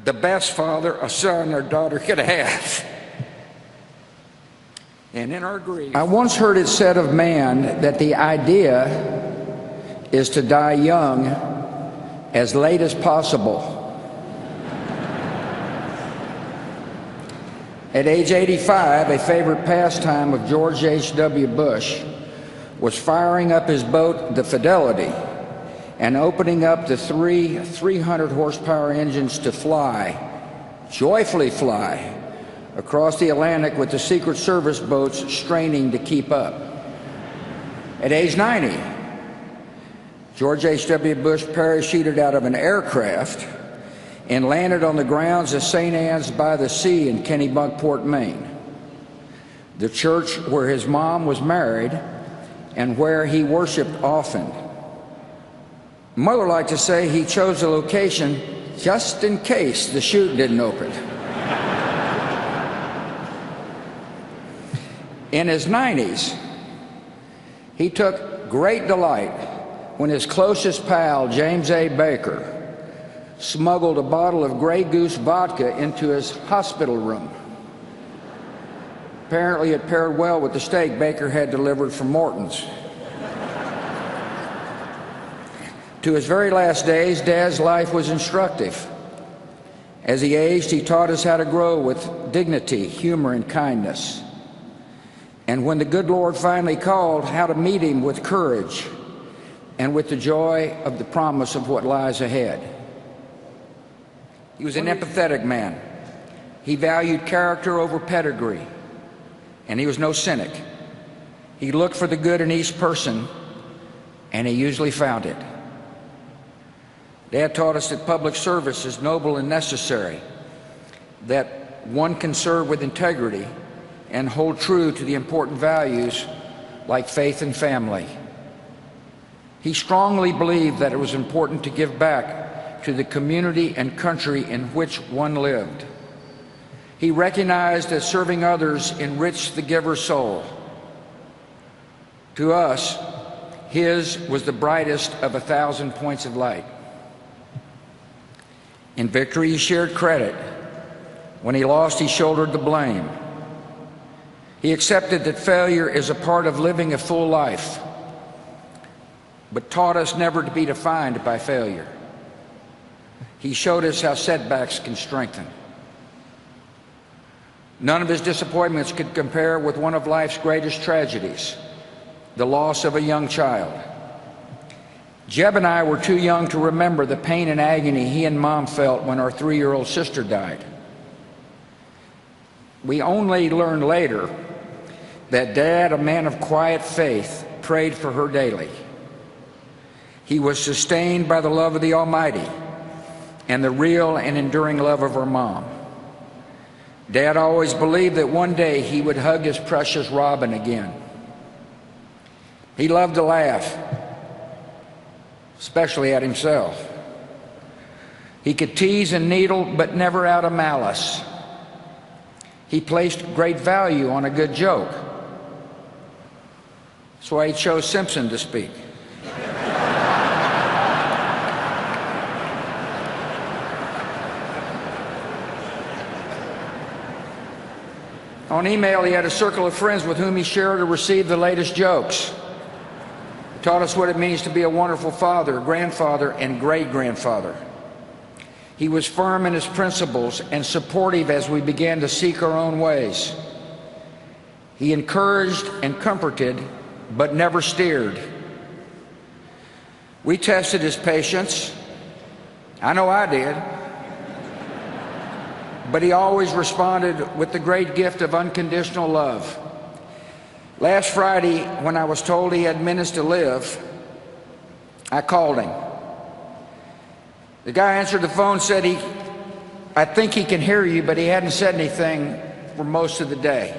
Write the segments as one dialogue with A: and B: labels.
A: the best father a son or daughter could have. And in our grief, I once heard it said of man that the idea is to die young as late as possible. At age 85, a favorite pastime of George H.W. Bush was firing up his boat, the Fidelity, and opening up the 300 horsepower engines to fly, joyfully fly, across the Atlantic with the Secret Service boats straining to keep up. At age 90, George H.W. Bush parachuted out of an aircraft and landed on the grounds of St. Anne's by the Sea in Kennebunkport, Maine, the church where his mom was married and where he worshiped often. Mother liked to say he chose the location just in case the chute didn't open. In his 90s, he took great delight when his closest pal, James A. Baker, smuggled a bottle of Grey Goose vodka into his hospital room. Apparently it paired well with the steak Baker had delivered from Morton's. To his very last days, Dad's life was instructive. As he aged, he taught us how to grow with dignity, humor, and kindness. And when the good Lord finally called, how to meet him with courage and with the joy of the promise of what lies ahead. He was an empathetic man. He valued character over pedigree, and he was no cynic. He looked for the good in each person, and he usually found it. Dad taught us that public service is noble and necessary, that one can serve with integrity and hold true to the important values like faith and family. He strongly believed that it was important to give back to the community and country in which one lived. He recognized that serving others enriched the giver's soul. To us, his was the brightest of 1,000 points of light. In victory, he shared credit. When he lost, he shouldered the blame. He accepted that failure is a part of living a full life, but taught us never to be defined by failure. He showed us how setbacks can strengthen. None of his disappointments could compare with one of life's greatest tragedies, the loss of a young child. Jeb and I were too young to remember the pain and agony he and Mom felt when our 3-year-old sister died. We only learned later that Dad, a man of quiet faith, prayed for her daily. He was sustained by the love of the Almighty and the real and enduring love of her mom. Dad always believed that one day he would hug his precious Robin again. He loved to laugh, especially at himself. He could tease and needle, but never out of malice. He placed great value on a good joke. That's why he chose Simpson to speak. On email, he had a circle of friends with whom he shared or received the latest jokes. He taught us what it means to be a wonderful father, grandfather, and great-grandfather. He was firm in his principles and supportive as we began to seek our own ways. He encouraged and comforted, but never steered. We tested his patience. I know I did. But he always responded with the great gift of unconditional love. Last Friday, when I was told he had minutes to live, I called him. The guy answered the phone and said, I think he can hear you, but he hadn't said anything for most of the day.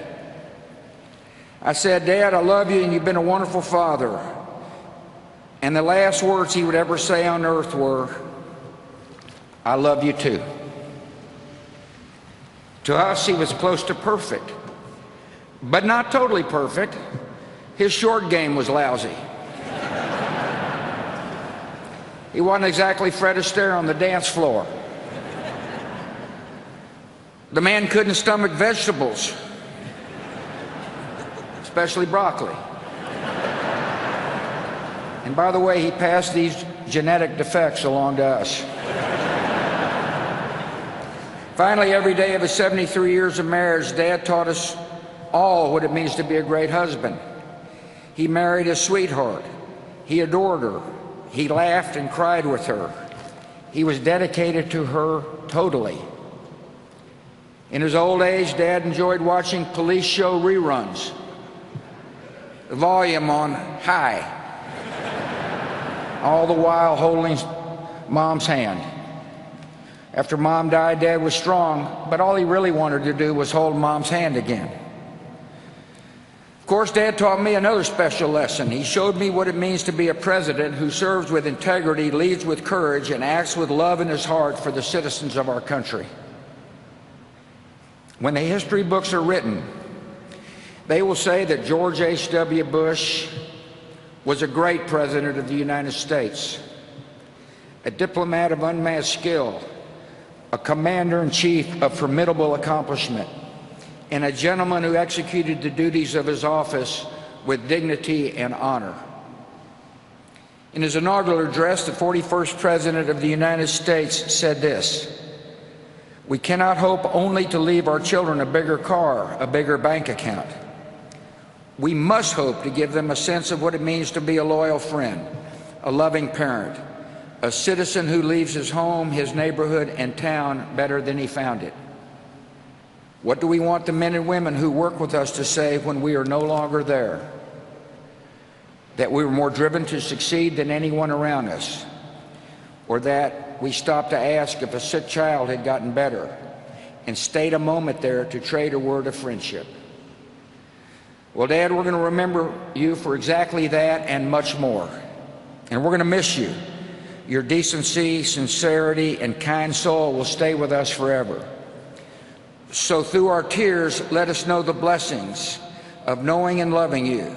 A: I said, Dad, I love you and you've been a wonderful father. And the last words he would ever say on earth were, I love you too. To us, he was close to perfect, but not totally perfect. His short game was lousy. He wasn't exactly Fred Astaire on the dance floor. The man couldn't stomach vegetables, especially broccoli. And by the way, he passed these genetic defects along to us. Finally, every day of his 73 years of marriage, Dad taught us all what it means to be a great husband. He married a sweetheart. He adored her. He laughed and cried with her. He was dedicated to her totally. In his old age, Dad enjoyed watching police show reruns, the volume on high, all the while holding Mom's hand. After Mom died, Dad was strong, but all he really wanted to do was hold Mom's hand again. Of course, Dad taught me another special lesson. He showed me what it means to be a president who serves with integrity, leads with courage, and acts with love in his heart for the citizens of our country. When the history books are written, they will say that George H.W. Bush was a great president of the United States, a diplomat of unmatched skill, a commander-in-chief of formidable accomplishment, and a gentleman who executed the duties of his office with dignity and honor. In his inaugural address, the 41st President of the United States said this: "We cannot hope only to leave our children a bigger car, a bigger bank account. We must hope to give them a sense of what it means to be a loyal friend, a loving parent, a citizen who leaves his home, his neighborhood, and town better than he found it." What do we want the men and women who work with us to say when we are no longer there? That we were more driven to succeed than anyone around us? Or that we stopped to ask if a sick child had gotten better and stayed a moment there to trade a word of friendship? Well, Dad, we're going to remember you for exactly that and much more. And we're going to miss you. Your decency, sincerity, and kind soul will stay with us forever. So through our tears, let us know the blessings of knowing and loving you,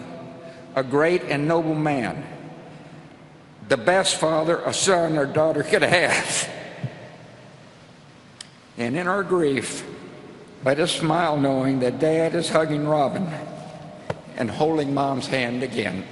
A: a great and noble man, the best father a son or daughter could have. And in our grief, let us smile knowing that Dad is hugging Robin and holding Mom's hand again.